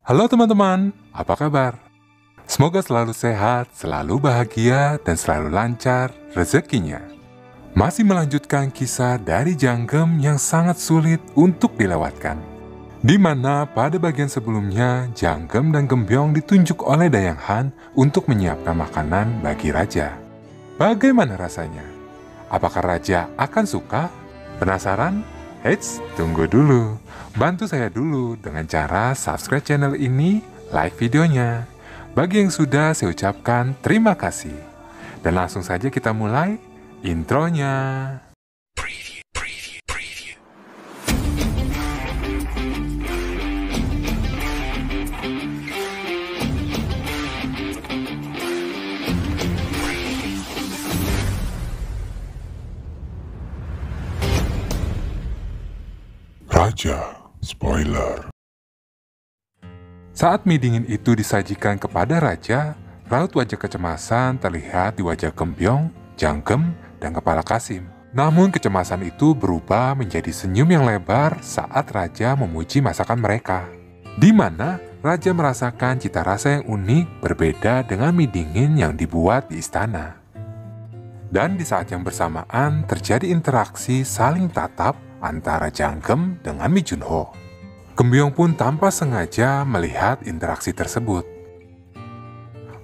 Halo teman-teman, apa kabar? Semoga selalu sehat, selalu bahagia, dan selalu lancar rezekinya. Masih melanjutkan kisah dari Janggem yang sangat sulit untuk dilewatkan. Di mana pada bagian sebelumnya, Janggem dan Gembyong ditunjuk oleh Dayang Han untuk menyiapkan makanan bagi raja. Bagaimana rasanya? Apakah raja akan suka? Penasaran? Eits, tunggu dulu. Bantu saya dulu dengan cara subscribe channel ini, like videonya. Bagi yang sudah, saya ucapkan terima kasih. Dan langsung saja kita mulai intronya. Raja, spoiler. Saat mie dingin itu disajikan kepada raja, raut wajah kecemasan terlihat di wajah Gembyong, Janggem, dan Kepala Kasim. Namun kecemasan itu berubah menjadi senyum yang lebar saat raja memuji masakan mereka. Di mana raja merasakan cita rasa yang unik berbeda dengan mie dingin yang dibuat di istana. Dan di saat yang bersamaan terjadi interaksi saling tatap antara Janggem dengan Mi Junho. Gembyong pun tanpa sengaja melihat interaksi tersebut.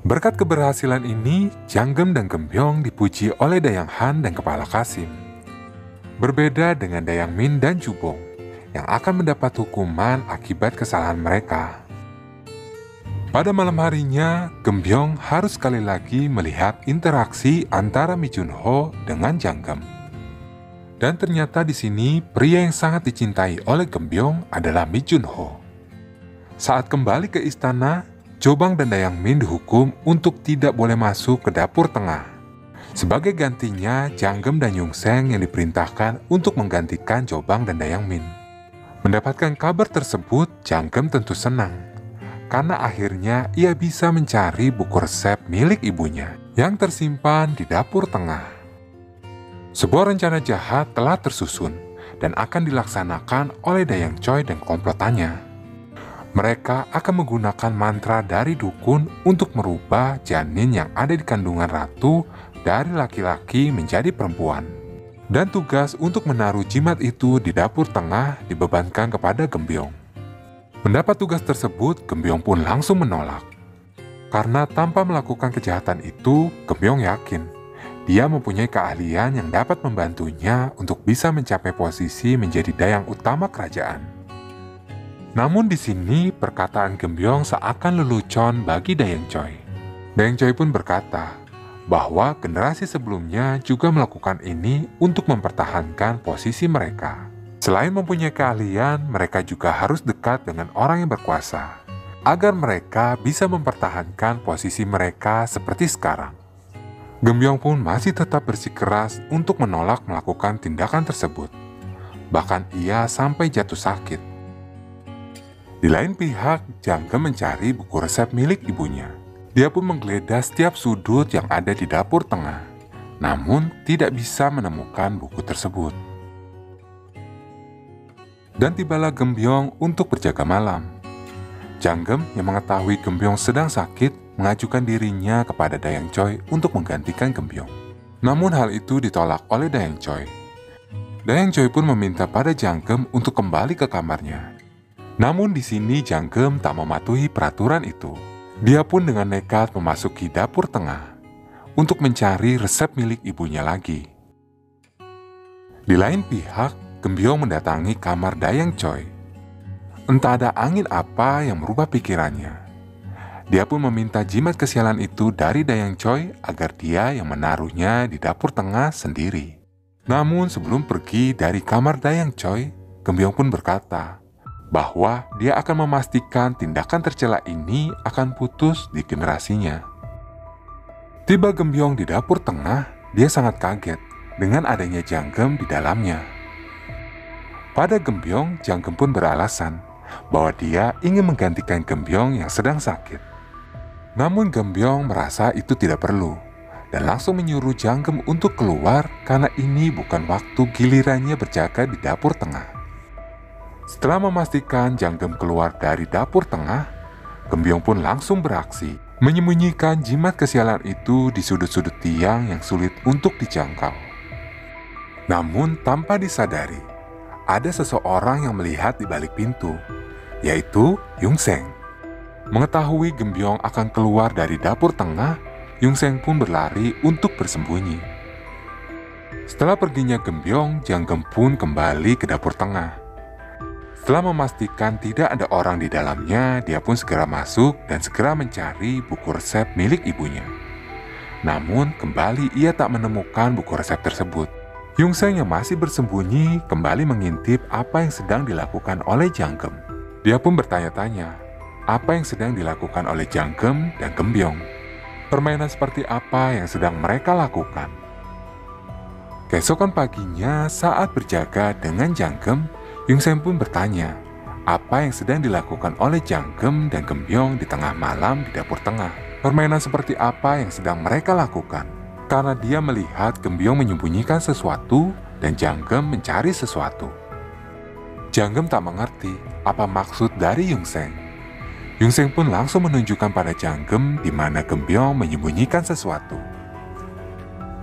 Berkat keberhasilan ini, Janggem dan Gembyong dipuji oleh Dayang Han dan Kepala Kasim. Berbeda dengan Dayang Min dan Jubong, yang akan mendapat hukuman akibat kesalahan mereka. Pada malam harinya, Gembyong harus sekali lagi melihat interaksi antara Mi Junho dengan Janggem. Dan ternyata di sini pria yang sangat dicintai oleh Gembyong adalah Mi Junho. Saat kembali ke istana, Jobang dan Dayang Min dihukum untuk tidak boleh masuk ke dapur tengah. Sebagai gantinya, Janggem dan Yungseng yang diperintahkan untuk menggantikan Jobang dan Dayang Min. Mendapatkan kabar tersebut, Janggem tentu senang. Karena akhirnya ia bisa mencari buku resep milik ibunya yang tersimpan di dapur tengah. Sebuah rencana jahat telah tersusun dan akan dilaksanakan oleh Dayang Choi dan komplotannya. Mereka akan menggunakan mantra dari dukun untuk merubah janin yang ada di kandungan ratu dari laki-laki menjadi perempuan. Dan tugas untuk menaruh jimat itu di dapur tengah dibebankan kepada Gembyong. Mendapat tugas tersebut, Gembyong pun langsung menolak. Karena tanpa melakukan kejahatan itu, Gembyong yakin dia mempunyai keahlian yang dapat membantunya untuk bisa mencapai posisi menjadi dayang utama kerajaan. Namun di sini perkataan Gembyong seakan lelucon bagi Dayang Choi. Dayang Choi pun berkata bahwa generasi sebelumnya juga melakukan ini untuk mempertahankan posisi mereka. Selain mempunyai keahlian, mereka juga harus dekat dengan orang yang berkuasa, agar mereka bisa mempertahankan posisi mereka seperti sekarang. Gembyong pun masih tetap bersikeras untuk menolak melakukan tindakan tersebut. Bahkan ia sampai jatuh sakit. Di lain pihak, Janggem mencari buku resep milik ibunya. Dia pun menggeledah setiap sudut yang ada di dapur tengah, namun tidak bisa menemukan buku tersebut. Dan tibalah Gembyong untuk berjaga malam. Janggem yang mengetahui Gembyong sedang sakit mengajukan dirinya kepada Dayang Choi untuk menggantikan Gembyong. Namun hal itu ditolak oleh Dayang Choi. Dayang Choi pun meminta pada Janggem untuk kembali ke kamarnya. Namun di sini Janggem tak mematuhi peraturan itu. Dia pun dengan nekat memasuki dapur tengah untuk mencari resep milik ibunya lagi. Di lain pihak, Gembyong mendatangi kamar Dayang Choi. Entah ada angin apa yang merubah pikirannya. Dia pun meminta jimat kesialan itu dari Dayang Choi agar dia yang menaruhnya di dapur tengah sendiri. Namun sebelum pergi dari kamar Dayang Choi, Gembyong pun berkata bahwa dia akan memastikan tindakan tercela ini akan putus di generasinya. Tiba Gembyong di dapur tengah, dia sangat kaget dengan adanya Janggem di dalamnya. Pada Gembyong, Janggem pun beralasan bahwa dia ingin menggantikan Gembyong yang sedang sakit. Namun Gembyong merasa itu tidak perlu dan langsung menyuruh Janggem untuk keluar karena ini bukan waktu gilirannya berjaga di dapur tengah. Setelah memastikan Janggem keluar dari dapur tengah, Gembyong pun langsung beraksi, menyembunyikan jimat kesialan itu di sudut-sudut tiang yang sulit untuk dijangkau. Namun tanpa disadari, ada seseorang yang melihat di balik pintu, yaitu Yungseng. Mengetahui Gembyong akan keluar dari dapur tengah, Yungseng pun berlari untuk bersembunyi. Setelah perginya Gembyong, Janggem pun kembali ke dapur tengah. Setelah memastikan tidak ada orang di dalamnya, dia pun segera masuk dan segera mencari buku resep milik ibunya. Namun, kembali ia tak menemukan buku resep tersebut. Yungseng yang masih bersembunyi kembali mengintip apa yang sedang dilakukan oleh Janggem. Dia pun bertanya-tanya, apa yang sedang dilakukan oleh Janggem dan Gembyong? Permainan seperti apa yang sedang mereka lakukan? Keesokan paginya, saat berjaga dengan Janggem, Yungseng pun bertanya, apa yang sedang dilakukan oleh Janggem dan Gembyong di tengah malam di dapur tengah. Permainan seperti apa yang sedang mereka lakukan? Karena dia melihat Gembyong menyembunyikan sesuatu dan Janggem mencari sesuatu. Janggem tak mengerti apa maksud dari Yungseng. Yungseng pun langsung menunjukkan pada Janggem di mana Gembyong menyembunyikan sesuatu.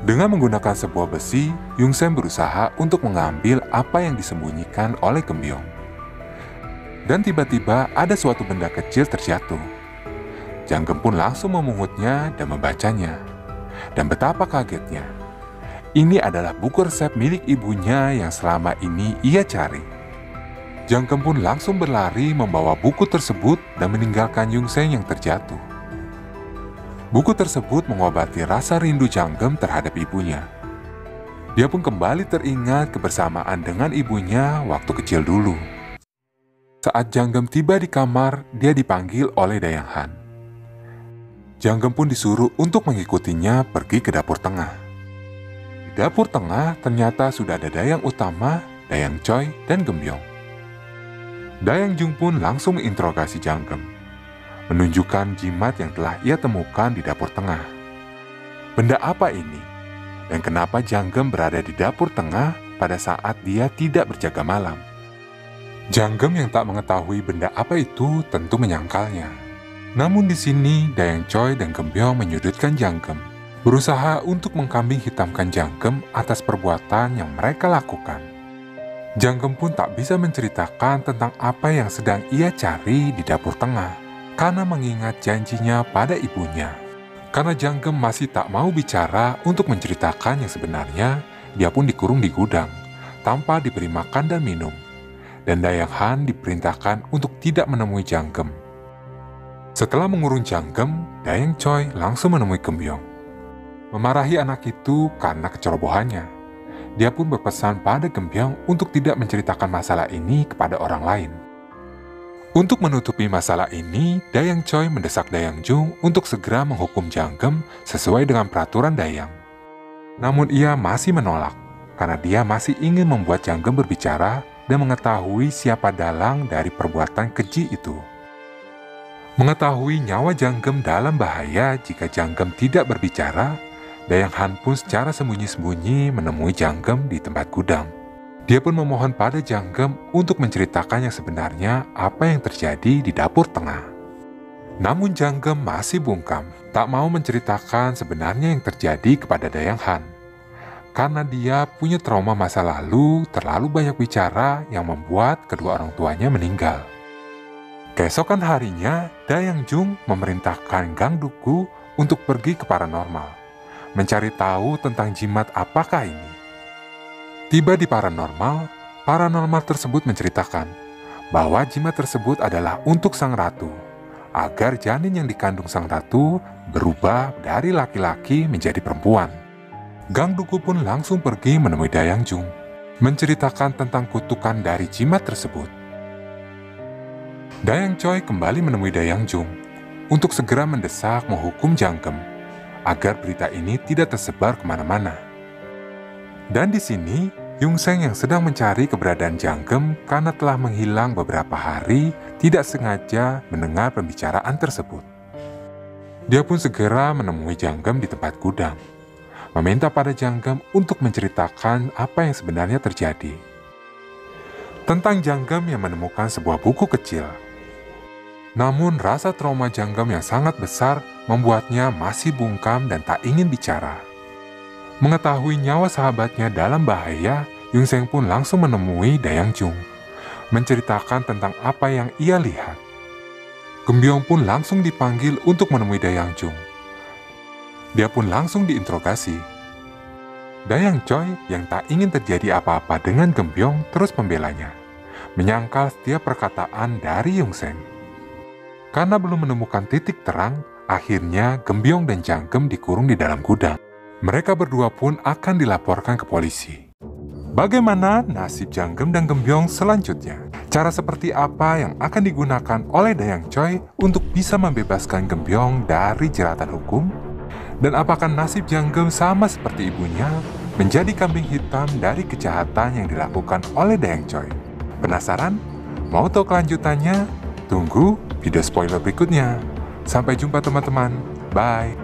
Dengan menggunakan sebuah besi, Yungseng berusaha untuk mengambil apa yang disembunyikan oleh Gembyong. Dan tiba-tiba ada suatu benda kecil terjatuh. Janggem pun langsung memungutnya dan membacanya. Dan betapa kagetnya. Ini adalah buku resep milik ibunya yang selama ini ia cari. Janggem pun langsung berlari membawa buku tersebut dan meninggalkan Yungseng yang terjatuh. Buku tersebut mengobati rasa rindu Janggem terhadap ibunya. Dia pun kembali teringat kebersamaan dengan ibunya waktu kecil dulu. Saat Janggem tiba di kamar, dia dipanggil oleh Dayang Han. Janggem pun disuruh untuk mengikutinya pergi ke dapur tengah. Di dapur tengah ternyata sudah ada Dayang Utama, Dayang Choi, dan Gembyong. Dayang Jung pun langsung menginterogasi Janggem, menunjukkan jimat yang telah ia temukan di dapur tengah. Benda apa ini? Dan kenapa Janggem berada di dapur tengah pada saat dia tidak berjaga malam? Janggem yang tak mengetahui benda apa itu tentu menyangkalnya. Namun di sini Dayang Choi dan Gembyong menyudutkan Janggem, berusaha untuk mengkambing hitamkan Janggem atas perbuatan yang mereka lakukan. Janggem pun tak bisa menceritakan tentang apa yang sedang ia cari di dapur tengah, karena mengingat janjinya pada ibunya. Karena Janggem masih tak mau bicara untuk menceritakan yang sebenarnya, dia pun dikurung di gudang, tanpa diberi makan dan minum. Dan Dayang Han diperintahkan untuk tidak menemui Janggem. Setelah mengurung Janggem, Dayang Choi langsung menemui Gembyong, memarahi anak itu karena kecerobohannya. Dia pun berpesan pada Gembyong untuk tidak menceritakan masalah ini kepada orang lain. Untuk menutupi masalah ini, Dayang Choi mendesak Dayang Jung untuk segera menghukum Janggem sesuai dengan peraturan Dayang. Namun ia masih menolak, karena dia masih ingin membuat Janggem berbicara dan mengetahui siapa dalang dari perbuatan keji itu. Mengetahui nyawa Janggem dalam bahaya jika Janggem tidak berbicara, Dayang Han pun secara sembunyi-sembunyi menemui Janggem di tempat gudang. Dia pun memohon pada Janggem untuk menceritakan yang sebenarnya apa yang terjadi di dapur tengah. Namun Janggem masih bungkam, tak mau menceritakan sebenarnya yang terjadi kepada Dayang Han. Karena dia punya trauma masa lalu, terlalu banyak bicara yang membuat kedua orang tuanya meninggal. Keesokan harinya, Dayang Jung memerintahkan Gang Duku untuk pergi ke paranormal, mencari tahu tentang jimat apakah ini. Tiba di paranormal tersebut menceritakan bahwa jimat tersebut adalah untuk sang ratu, agar janin yang dikandung sang ratu berubah dari laki-laki menjadi perempuan. Gang Duku pun langsung pergi menemui Dayang Jung, menceritakan tentang kutukan dari jimat tersebut. Dayang Choi kembali menemui Dayang Jung untuk segera mendesak menghukum Janggem, agar berita ini tidak tersebar kemana-mana. Dan di sini, Yungseng yang sedang mencari keberadaan Janggem karena telah menghilang beberapa hari tidak sengaja mendengar pembicaraan tersebut. Dia pun segera menemui Janggem di tempat gudang, meminta pada Janggem untuk menceritakan apa yang sebenarnya terjadi. Tentang Janggem yang menemukan sebuah buku kecil. Namun rasa trauma Janggem yang sangat besar membuatnya masih bungkam dan tak ingin bicara. Mengetahui nyawa sahabatnya dalam bahaya, Yungseng pun langsung menemui Dayang Chung, menceritakan tentang apa yang ia lihat. Gembyong pun langsung dipanggil untuk menemui Dayang Chung. Dia pun langsung diinterogasi. Dayang Choi yang tak ingin terjadi apa-apa dengan Gembyong terus membelanya, menyangkal setiap perkataan dari Yungseng. Karena belum menemukan titik terang, akhirnya Gembyong dan Janggem dikurung di dalam gudang. Mereka berdua pun akan dilaporkan ke polisi. Bagaimana nasib Janggem dan Gembyong selanjutnya? Cara seperti apa yang akan digunakan oleh Dayang Choi untuk bisa membebaskan Gembyong dari jeratan hukum? Dan apakah nasib Janggem sama seperti ibunya, menjadi kambing hitam dari kejahatan yang dilakukan oleh Dayang Choi? Penasaran? Mau tahu kelanjutannya? Tunggu video spoiler berikutnya. Sampai jumpa teman-teman. Bye.